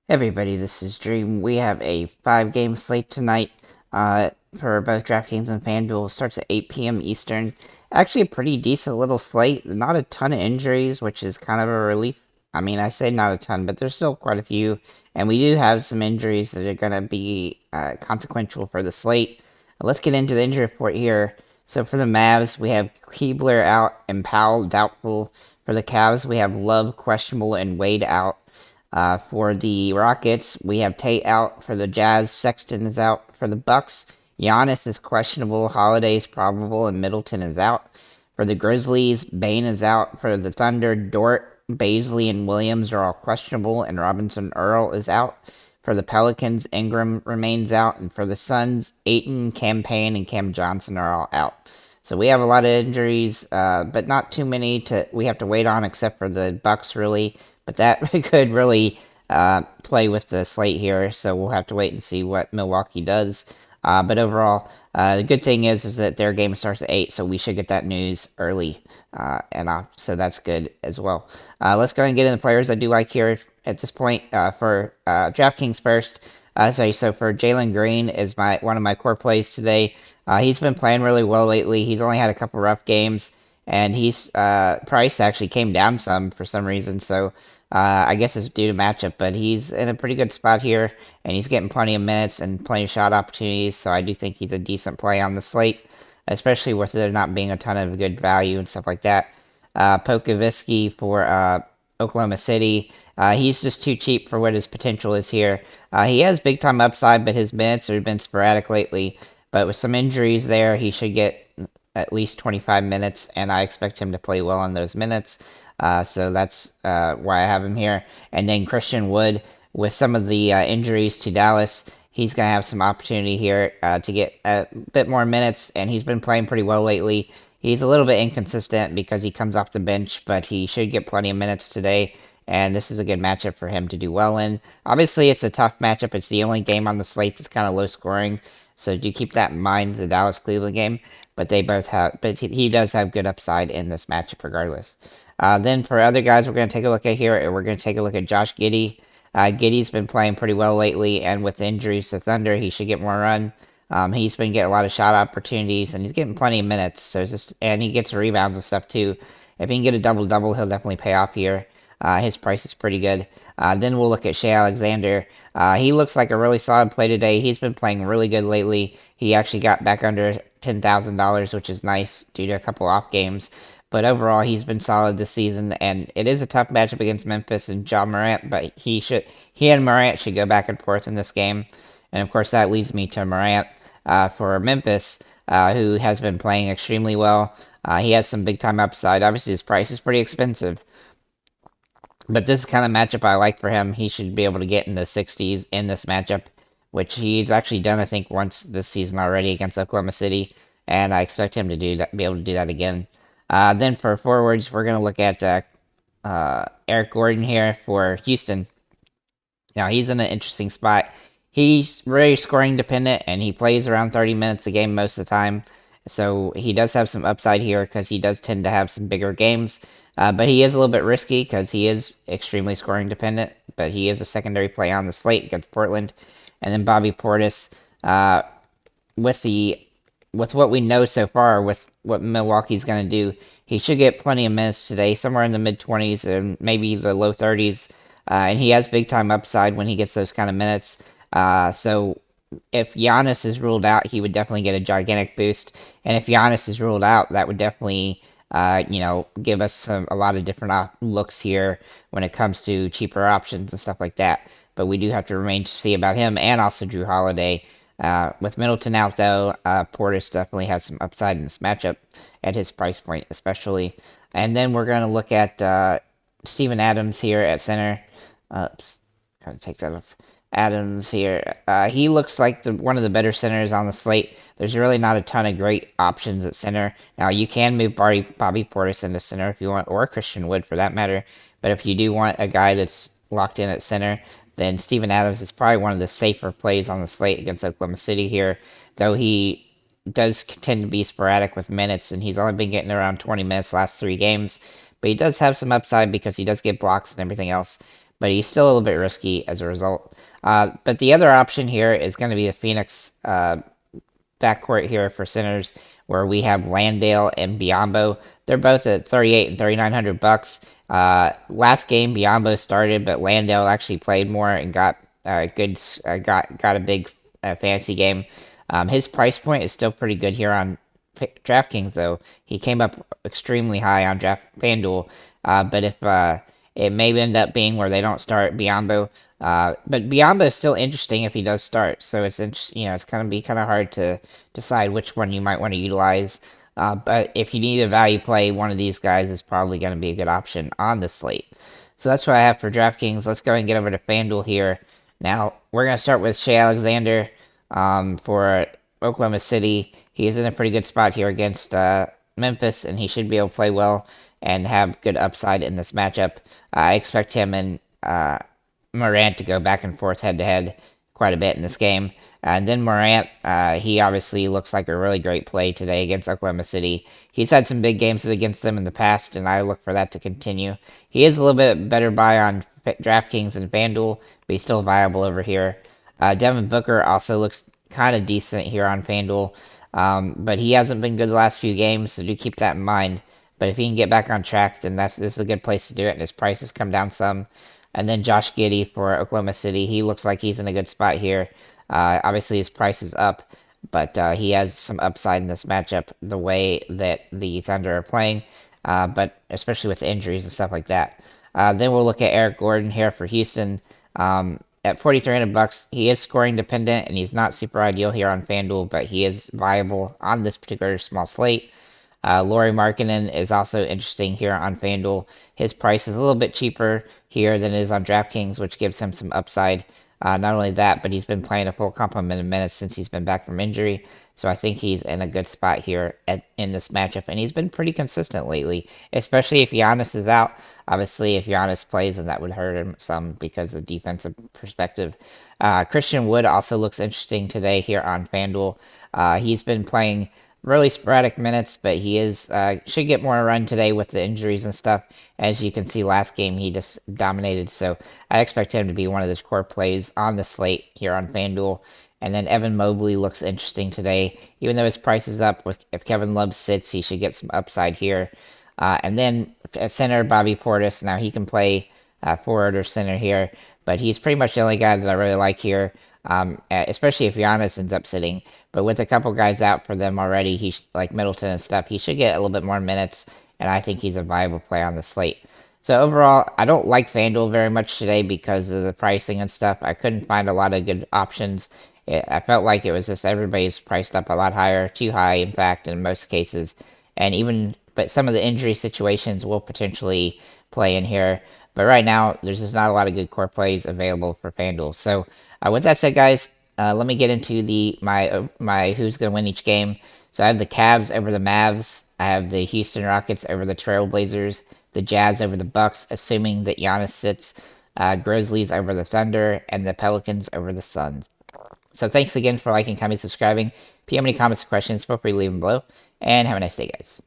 Everybody, this is Dream. We have a 5 game slate tonight for both DraftKings and FanDuel. It starts at 8 p.m. Eastern. Actually, a pretty decent little slate. Not a ton of injuries, which is kind of a relief. I mean, I say not a ton, but there's still quite a few. And we do have some injuries that are going to be consequential for the slate. Let's get into the injury report here. So for the Mavs, we have Keebler out and Powell doubtful. For the Cavs, we have Love questionable and Wade out. For the Rockets, we have Tate out. For the Jazz, Sexton is out. For the Bucks, Giannis is questionable. Holiday is probable, and Middleton is out. For the Grizzlies, Bane is out. For the Thunder, Dort, Baisley, and Williams are all questionable, and Robinson Earl is out. For the Pelicans, Ingram remains out, and for the Suns, Ayton, Cam Payne, and Cam Johnson are all out. So we have a lot of injuries, but not too many to we have to wait on, except for the Bucks, really. But that could really play with the slate here, so we'll have to wait and see what Milwaukee does. But overall, the good thing is that their game starts at 8, so we should get that news early, so that's good as well. Let's go and get into the players I do like here at this point. For DraftKings first, so for Jalen Green is one of my core plays today. He's been playing really well lately. He's only had a couple rough games, and he's price actually came down some for some reason. So I guess it's due to matchup, but he's in a pretty good spot here, and he's getting plenty of minutes and plenty of shot opportunities. So I do think he's a decent play on the slate, especially with there not being a ton of good value and stuff like that. Pokovitsky for Oklahoma City. He's just too cheap for what his potential is here. He has big time upside, but his minutes have been sporadic lately. But with some injuries there, he should get at least 25 minutes, and I expect him to play well on those minutes. So that's why I have him here. And then Christian Wood, with some of the injuries to Dallas, he's going to have some opportunity here to get a bit more minutes, and he's been playing pretty well lately. He's a little bit inconsistent because he comes off the bench, but he should get plenty of minutes today, and this is a good matchup for him to do well in. Obviously, it's a tough matchup. It's the only game on the slate that's kind of low scoring, so do keep that in mind, the Dallas-Cleveland game. But he does have good upside in this matchup regardless. Then for other guys we're going to take a look at here, we're going to take a look at Josh Giddey. Giddey's been playing pretty well lately, and with injuries to Thunder, he should get more run. He's been getting a lot of shot opportunities, and he's getting plenty of minutes. And he gets rebounds and stuff too. If he can get a double-double, he'll definitely pay off here. His price is pretty good. Then we'll look at Shea Alexander. He looks like a really solid play today. He's been playing really good lately. He actually got back under $10,000, which is nice due to a couple off games. But overall, he's been solid this season, and it is a tough matchup against Memphis and Ja Morant. But he and Morant should go back and forth in this game. And of course, that leads me to Morant for Memphis, who has been playing extremely well. He has some big time upside. Obviously, his price is pretty expensive, but this kind of matchup I like for him. He should be able to get in the 60s in this matchup, which he's actually done, I think, once this season already against Oklahoma City, and I expect him to be able to do that again. Then for forwards, we're going to look at Eric Gordon here for Houston. Now, he's in an interesting spot. He's very scoring dependent, and he plays around 30 minutes a game most of the time. So he does have some upside here because he does tend to have some bigger games. But he is a little bit risky because he is extremely scoring dependent. But he is a secondary play on the slate against Portland. And then Bobby Portis, with what we know so far, with what Milwaukee's going to do, he should get plenty of minutes today, somewhere in the mid 20s and maybe the low 30s. And he has big time upside when he gets those kind of minutes. So if Giannis is ruled out, he would definitely get a gigantic boost. And if Giannis is ruled out, that would definitely, give us a lot of different looks here when it comes to cheaper options and stuff like that. But we do have to remain to see about him and also Drew Holiday. With Middleton out, though, Portis definitely has some upside in this matchup at his price point, especially. And then we're going to look at Steven Adams here at center. Oops, kind of take that off. Adams here. He looks like one of the better centers on the slate. There's really not a ton of great options at center. Now, you can move Bobby Portis into center if you want, or Christian Wood for that matter. But if you do want a guy that's locked in at center, then Steven Adams is probably one of the safer plays on the slate against Oklahoma City here, though he does tend to be sporadic with minutes, and he's only been getting around 20 minutes last 3 games. But he does have some upside because he does get blocks and everything else. but he's still a little bit risky as a result. But the other option here is going to be the Phoenix backcourt here for centers, where we have Landale and Biombo. They're both at 38 and 3,900 bucks. Last game Biombo started, but Landale actually played more and got got a big fantasy game. His price point is still pretty good here on DraftKings, though. He came up extremely high on FanDuel, but if it may end up being where they don't start Biombo. But Biombo is still interesting if he does start. So it's it's gonna be kind of hard to decide which one you might want to utilize. But if you need a value play, one of these guys is probably going to be a good option on the slate. So that's what I have for DraftKings. Let's go and get over to FanDuel here. Now we're going to start with Shea Alexander for Oklahoma City. He is in a pretty good spot here against Memphis, and he should be able to play well and have good upside in this matchup. I expect him and Morant to go back and forth head to head quite a bit in this game. And then Morant, he obviously looks like a really great play today against Oklahoma City. He's had some big games against them in the past, and I look for that to continue. He is a little bit better buy on DraftKings and FanDuel, but he's still viable over here. Devin Booker also looks kind of decent here on FanDuel, but he hasn't been good the last few games, so do keep that in mind. But if he can get back on track, then this is a good place to do it, and his price has come down some. And then Josh Giddey for Oklahoma City. He looks like he's in a good spot here. Obviously, his price is up, but he has some upside in this matchup, the way that the Thunder are playing, but especially with injuries and stuff like that. Then we'll look at Eric Gordon here for Houston. At 4,300 bucks, he is scoring dependent, and he's not super ideal here on FanDuel, but he is viable on this particular small slate. Lauri Markkanen is also interesting here on FanDuel. His price is a little bit cheaper here than it is on DraftKings, which gives him some upside. Not only that, but he's been playing a full complement of minutes since he's been back from injury. So I think he's in a good spot here in this matchup. And he's been pretty consistent lately, especially if Giannis is out. Obviously, if Giannis plays, then that would hurt him some because of defensive perspective. Christian Wood also looks interesting today here on FanDuel. He's been playing really sporadic minutes, but he is should get more run today with the injuries and stuff. As you can see, last game he just dominated, so I expect him to be one of the core plays on the slate here on FanDuel. And then Evan Mobley looks interesting today, even though his price is up. If Kevin Love sits, he should get some upside here. And then at center, Bobby Portis. Now he can play forward or center here, but he's pretty much the only guy that I really like here, especially if Giannis ends up sitting. But with a couple guys out for them already, like Middleton and stuff, he should get a little bit more minutes, and I think he's a viable play on the slate. So overall, I don't like FanDuel very much today because of the pricing and stuff. I couldn't find a lot of good options. I felt like it was just everybody's priced up a lot higher, too high, in fact, in most cases. But some of the injury situations will potentially play in here. But right now, there's just not a lot of good core plays available for FanDuel. So with that said, guys, let me get into my who's going to win each game. So I have the Cavs over the Mavs. I have the Houston Rockets over the Trailblazers. The Jazz over the Bucks, assuming that Giannis sits. Grizzlies over the Thunder, and the Pelicans over the Suns. So thanks again for liking, commenting, subscribing. If you have any comments or questions, feel free to leave them below. And have a nice day, guys.